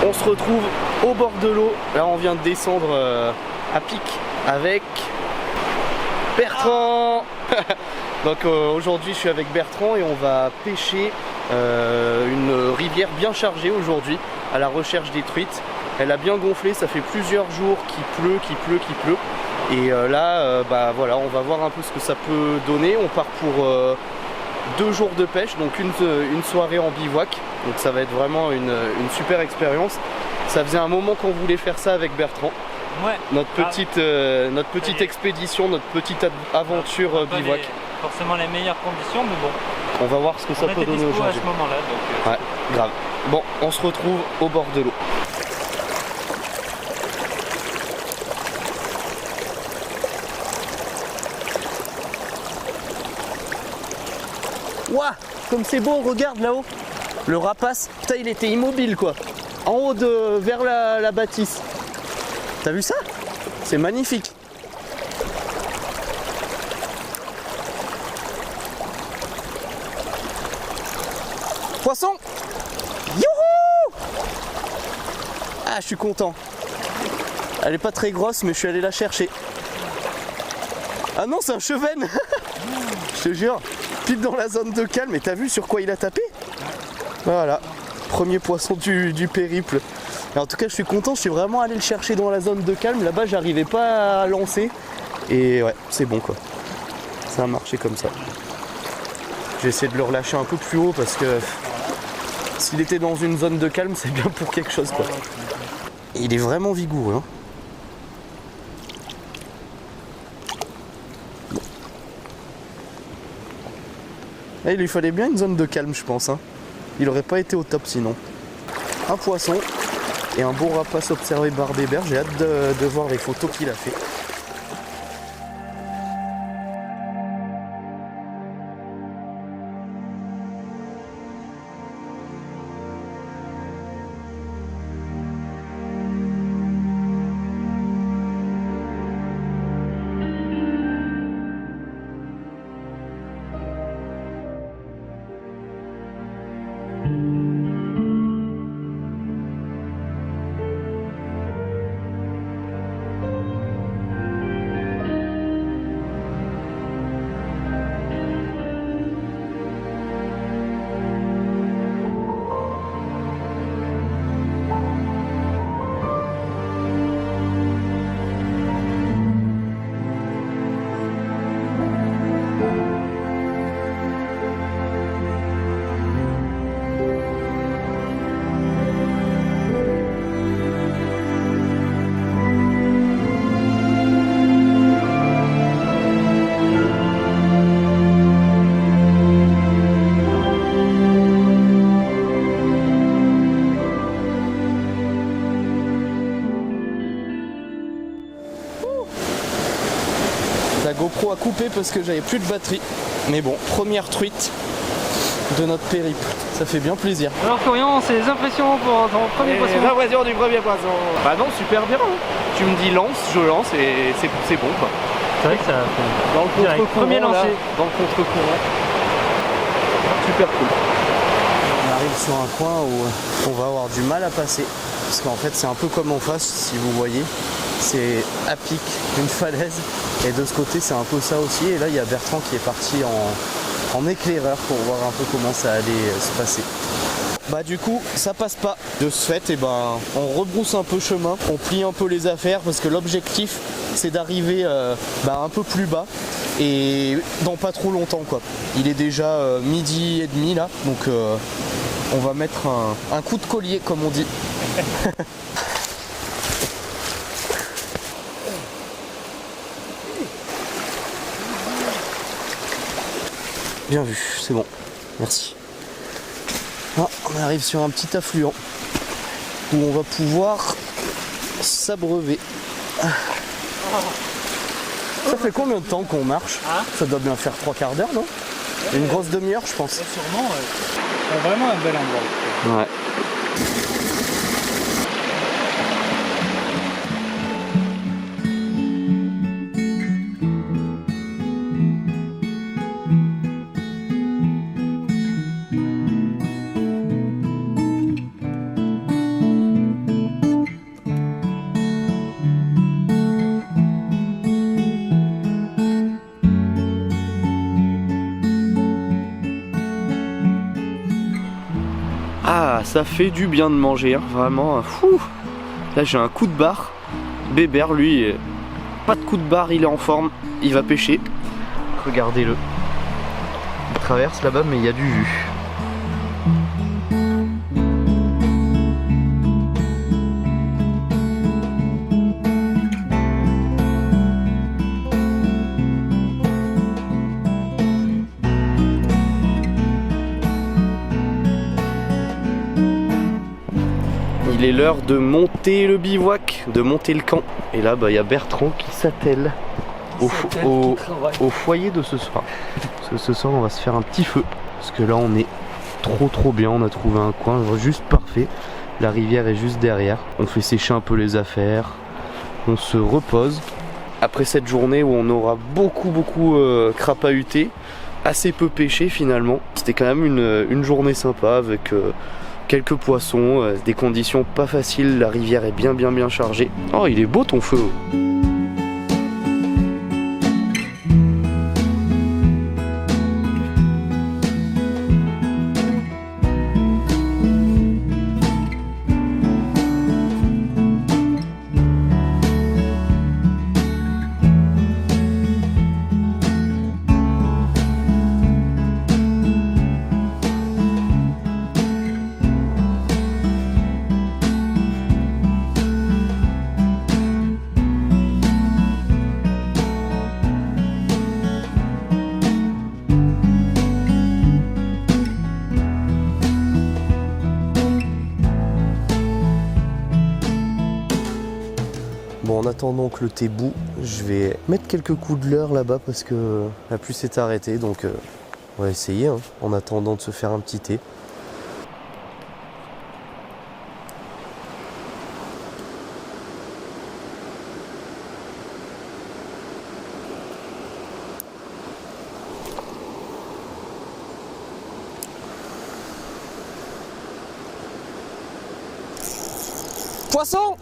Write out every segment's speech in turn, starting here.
On se retrouve au bord de l'eau. Là on vient de descendre à pic avec Bertrand. Donc aujourd'hui je suis avec Bertrand et on va pêcher une rivière bien chargée aujourd'hui à la recherche des truites. Elle a bien gonflé, ça fait plusieurs jours qu'il pleut. Et là, bah voilà, on va voir un peu ce que ça peut donner. On part pour 2 jours de pêche, donc une soirée en bivouac. Donc ça va être vraiment une super expérience. Ça faisait un moment qu'on voulait faire ça avec Bertrand. Ouais. Notre petite expédition, notre petite aventure bivouac. Forcément les meilleures conditions, mais bon. On va voir ce que ça peut donner aujourd'hui. À ce moment-là, donc. Ouais, grave. Bon, on se retrouve au bord de l'eau. Ouah, comme c'est beau, regarde là-haut. Le rapace, putain, il était immobile quoi. En haut vers la bâtisse. T'as vu ça? C'est magnifique. Poisson! Youhou! Ah, je suis content. Elle est pas très grosse, mais je suis allé la chercher. Ah non, c'est un chevenne. Je te jure. Pile dans la zone de calme. Et t'as vu sur quoi il a tapé? Voilà. Premier poisson du périple. Et en tout cas, je suis content. Je suis vraiment allé le chercher dans la zone de calme. Là-bas, j'arrivais pas à lancer. Et ouais, c'est bon quoi. Ça a marché comme ça. J'ai essayé de le relâcher un peu plus haut parce que s'il était dans une zone de calme, c'est bien pour quelque chose quoi. Et il est vraiment vigoureux. Hein. Bon. Et il lui fallait bien une zone de calme, je pense. Hein. Il aurait pas été au top sinon. Un poisson et un beau rapace observé par Bébert. J'ai hâte de voir les photos qu'il a fait. La GoPro a coupé parce que j'avais plus de batterie. Mais bon, première truite de notre périple. Ça fait bien plaisir. Alors Florian, c'est les impressions pour ton premier poisson. L'impression du premier poisson. Bah non, super bien. Hein. Tu me dis lance, je lance et c'est bon quoi. C'est vrai que ça dans le contre-courant. Premier lancé. Dans le contre-courant. Super cool. On arrive sur un coin où on va avoir du mal à passer. Parce qu'en fait c'est un peu comme en face, si vous voyez. C'est à pic d'une falaise. Et de ce côté c'est un peu ça aussi. Et là il y a Bertrand qui est parti en éclaireur pour voir un peu comment ça allait se passer. Bah du coup ça passe pas. De ce fait, et ben, on rebrousse un peu chemin, on plie un peu les affaires parce que l'objectif c'est d'arriver un peu plus bas et dans pas trop longtemps quoi. Il est déjà 12h30 là, donc on va mettre un coup de collier comme on dit. Bien vu, c'est bon, merci. Ah, on arrive sur un petit affluent où on va pouvoir s'abreuver. Ça fait combien de temps qu'on marche? Ça doit bien faire 3/4 d'heure, non? Une grosse demi-heure, je pense. Sûrement, c'est vraiment un bel endroit. Ouais. Ah, ça fait du bien de manger, hein, vraiment. Fou. Là, j'ai un coup de barre. Bébert, lui, pas de coup de barre, il est en forme. Il va pêcher. Regardez-le. Il traverse là-bas, mais il y a du jus. Il est l'heure de monter le bivouac, de monter le camp. Et là, il y a Bertrand qui s'attelle au foyer de ce soir. Parce que ce soir, on va se faire un petit feu. Parce que là, on est trop bien. On a trouvé un coin juste parfait. La rivière est juste derrière. On fait sécher un peu les affaires. On se repose. Après cette journée où on aura beaucoup crapahuté, assez peu pêché finalement. C'était quand même une journée sympa avec... quelques poissons, des conditions pas faciles, la rivière est bien chargée. Oh, il est beau ton feu! Bon, en attendant que le thé bout, je vais mettre quelques coups de leurre là-bas parce que la pluie s'est arrêtée, donc on va essayer hein, en attendant de se faire un petit thé. Poisson!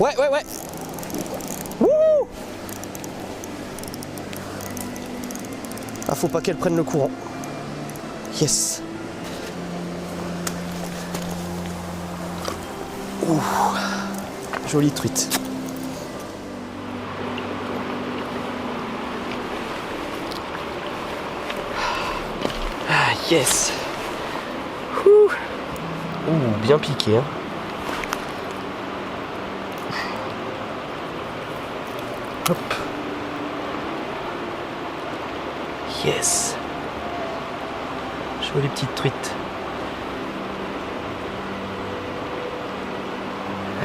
Ouais. Wouh! Ah, faut pas qu'elle prenne le courant. Yes. Ouh. Jolie truite. Ah, yes. Ouh. Ouh, bien piqué, hein. Hop. Yes. Jolie petite truite.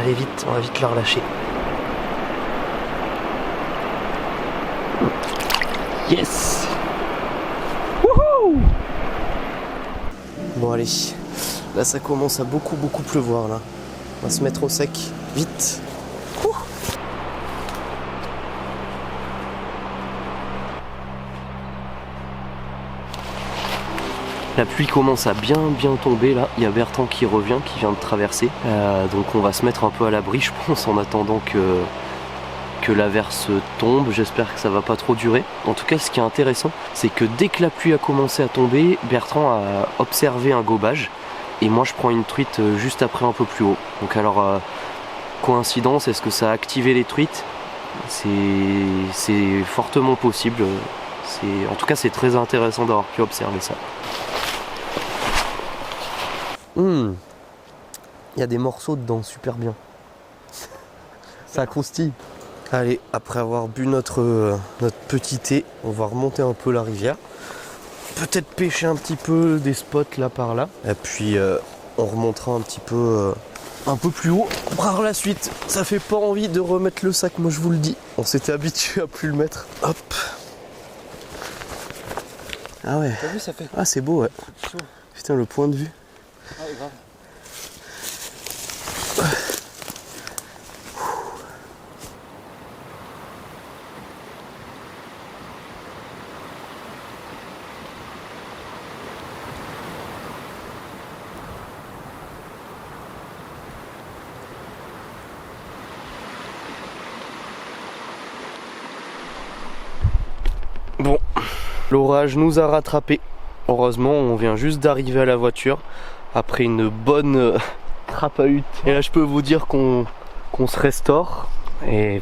Allez vite, on va vite la relâcher. Yes. Wouhou. Bon allez, là ça commence à beaucoup pleuvoir là. On va se mettre au sec, vite. La pluie commence à bien tomber là, il y a Bertrand qui revient, qui vient de traverser. Donc on va se mettre un peu à l'abri je pense en attendant que l'averse tombe. J'espère que ça va pas trop durer. En tout cas ce qui est intéressant c'est que dès que la pluie a commencé à tomber, Bertrand a observé un gobage et moi je prends une truite juste après un peu plus haut. Donc alors coïncidence, est-ce que ça a activé les truites? C'est fortement possible. En tout cas c'est très intéressant d'avoir pu observer ça. Il y a des morceaux dedans, super bien. Ça croustille. Allez, après avoir bu notre petit thé, on va remonter un peu la rivière. Peut-être pêcher un petit peu des spots là par là. Et puis on remontera un petit peu plus haut. Par la suite, ça fait pas envie de remettre le sac, moi je vous le dis. On s'était habitué à plus le mettre. Hop. Ah ouais. T'as vu, ça fait. Ah c'est beau ouais. Chaud. Putain le point de vue. Ah ouais, grave. Bon, l'orage nous a rattrapés. Heureusement, on vient juste d'arriver à la voiture après une bonne crapahute. Et là, je peux vous dire qu'on se restaure. Et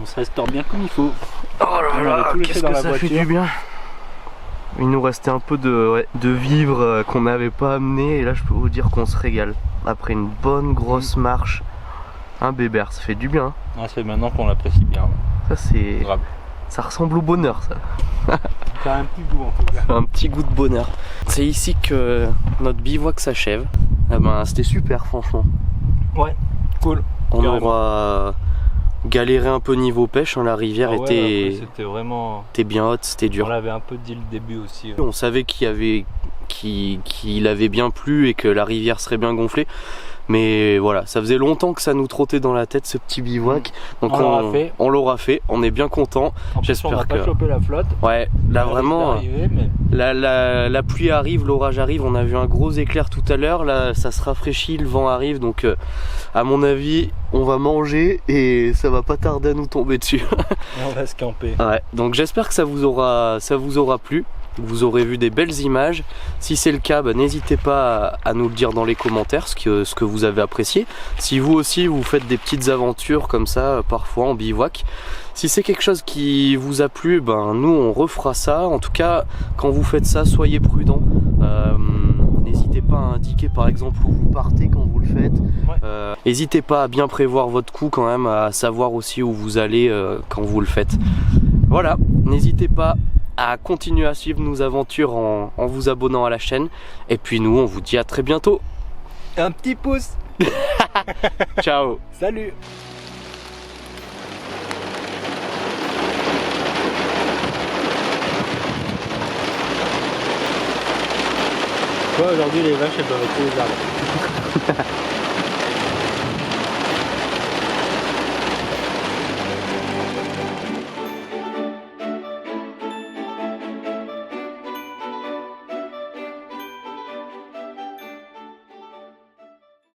on se restaure bien comme il faut. Oh là là, qu'est-ce que ça fait du bien. Il nous restait un peu de vivres qu'on n'avait pas amené. Et là, je peux vous dire qu'on se régale. Après une bonne grosse marche. Un bébert, ça fait du bien. Ah, c'est maintenant qu'on l'apprécie bien. Ça, c'est... Ça ressemble au bonheur, ça. Ça a un petit goût en tout cas. Un petit goût de bonheur. C'est ici que notre bivouac s'achève. Eh ben, c'était super, franchement. Ouais, cool. On aura galéré un peu niveau pêche, hein. La rivière était bien haute, c'était dur. On l'avait un peu dit le début aussi. On savait qu'il avait bien plu et que la rivière serait bien gonflée. Mais voilà, ça faisait longtemps que ça nous trottait dans la tête ce petit bivouac. Donc on l'aura fait, on est bien content. J'espère on va pas choper la flotte. Ouais, là vraiment, la pluie arrive, l'orage arrive. On a vu un gros éclair tout à l'heure. Là, ça se rafraîchit, le vent arrive. Donc à mon avis, on va manger et ça va pas tarder à nous tomber dessus. Et on va se camper. Ouais, donc j'espère que ça vous aura plu. Vous aurez vu des belles images. Si c'est le cas, bah, n'hésitez pas à nous le dire dans les commentaires ce que vous avez apprécié. Si vous aussi vous faites des petites aventures comme ça parfois en bivouac, si c'est quelque chose qui vous a plu, ben, nous on refera ça. En tout cas, quand vous faites ça, soyez prudents. N'hésitez pas à indiquer par exemple où vous partez quand vous le faites. Ouais. N'hésitez pas à bien prévoir votre coup quand même, à savoir aussi où vous allez quand vous le faites. Voilà, n'hésitez pas à continuer à suivre nos aventures en vous abonnant à la chaîne. Et puis nous, on vous dit à très bientôt. Un petit pouce. Ciao. Salut. Aujourd'hui, les vaches, elles doivent être les arbres.